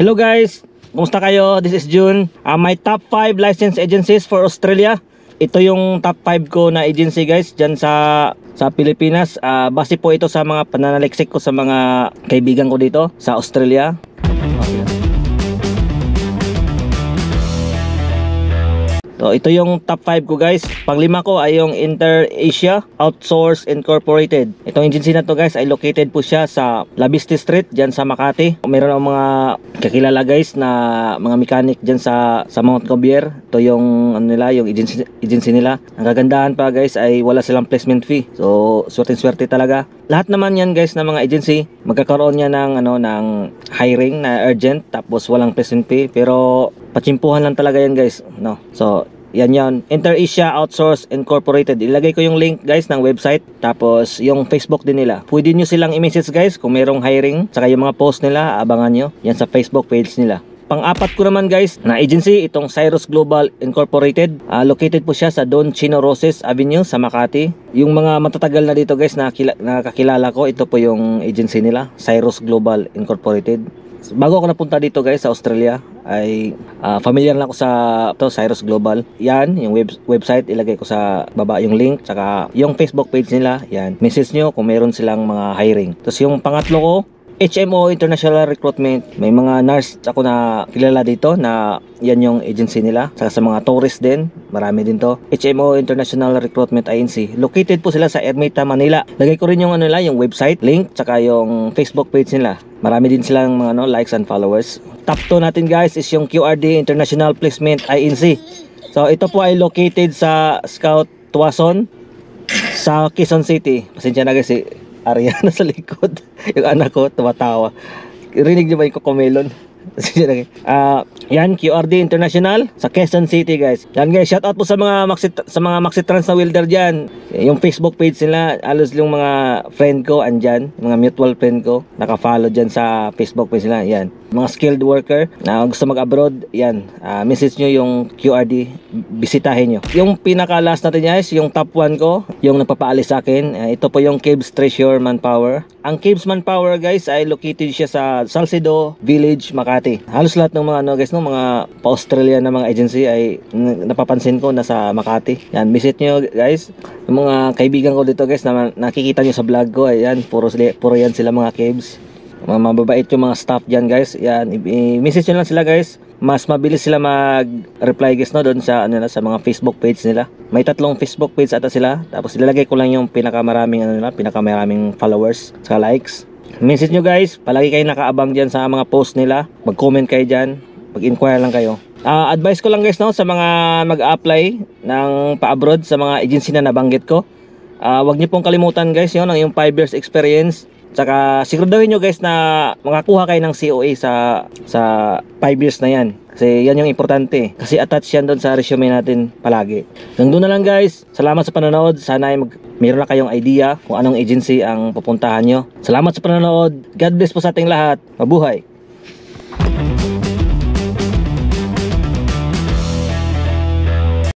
Hello guys, kumusta kayo? This is June. My top 5 license agencies for Australia. Ito yung top 5 ko na agency guys dyan sa Pilipinas. Base po ito sa mga pananaliksik ko sa mga kaibigan ko dito sa Australia. So, ito yung top 5 ko guys. Panglima ko ay yung Inter-Asia Outsource Incorporated. Itong agency na to guys ay located po siya sa Labiste Street dyan sa Makati. Meron ang mga kakilala guys na mga mechanic dyan sa Mount Cobier. Ito yung ano nila, yung agency nila. Ang kagandahan pa guys ay wala silang placement fee. So swerte talaga. Lahat naman yan guys na mga agency magkakaroon niya ng ng hiring na urgent tapos walang placement fee, pero patsimpuhan lang talaga yan guys, no. So yan Inter-Asia Outsource Incorporated. Ilagay ko yung link guys ng website, tapos yung Facebook din nila. Pwede nyo silang i-message guys kung merong hiring, saka yung mga post nila abangan nyo yan sa Facebook page nila. Pang-apat ko naman guys na agency, itong Cyrus Global Incorporated. Located po siya sa Don Chino Roses Avenue sa Makati. Yung mga matatagal na dito guys na kakilala ko, ito po yung agency nila, Cyrus Global Incorporated. Bago ako napunta dito guys sa Australia ay familiar lang ako sa Cyrus Global. Yan yung website, ilagay ko sa baba yung link, saka yung Facebook page nila. Yan, message nyo kung meron silang mga hiring. Tapos yung pangatlo ko, HMO International Recruitment. May mga nurse ako na kilala dito na yan yung agency nila. Saka sa mga tourist din, marami din to. HMO International Recruitment Agency. Located po sila sa Ermita, Manila. Lagay ko rin yung yung website link, saka yung Facebook page nila. Marami din silang mga likes and followers. Top 2 natin guys is yung QRD International Placement Agency. So ito po ay located sa Scout Tuason sa Quezon City. Pasensya na guys, area na sa likod. Yung anak ko tumatawa. Rinig niyo ba yung kokomelon? Yan, QRD International sa Quezon City guys. Yan guys, shout out po sa mga Maxi Trans na welder dyan. Yung Facebook page nila, alos yung mga friend ko andyan, mga mutual friend ko naka-follow dyan sa Facebook page nila. Yan, mga skilled worker na gusto mag-abroad, yan, message nyo yung QRD, bisitahin nyo. Yung pinaka last natin guys, yung top 1 ko, yung nagpapaalis sa akin, ito po yung Caves Treasure Manpower. Ang Caves Manpower guys ay located siya sa Salcedo Village, Makati. Halos lahat ng mga guys, mga pa-Australia na mga agency ay napapansin ko nasa Makati. Yan, visit nyo guys. Yung mga kaibigan ko dito guys na nakikita nyo sa vlog ko, ayan, puro yan sila mga caves. Mababait yung mga staff dyan guys. Yan, i-message nyo lang sila guys. Mas mabilis sila mag-reply guys doon sa sa mga Facebook page nila. May 3 Facebook page ata sila. Tapos ilalagay ko lang yung pinakamaraming pinakamaraming followers sa likes. Message nyo guys, palagi kayo nakaabang dyan sa mga post nila. Mag-comment kayo dyan, mag-inquire lang kayo. Advice ko lang guys sa mga mag-apply ng pa-abroad sa mga agency na nabanggit ko, wag nyo pong kalimutan guys yung 5 years experience. Tsaka siguraduhin nyo guys na makakuha kayo ng COA sa 5 years na yan. Kasi yan yung importante. Kasi attach yan doon sa resume natin palagi. Hanggang doon na lang guys. Salamat sa panonood. Sana ay meron na kayong idea kung anong agency ang pupuntahan nyo. Salamat sa panonood. God bless po sa ating lahat. Mabuhay!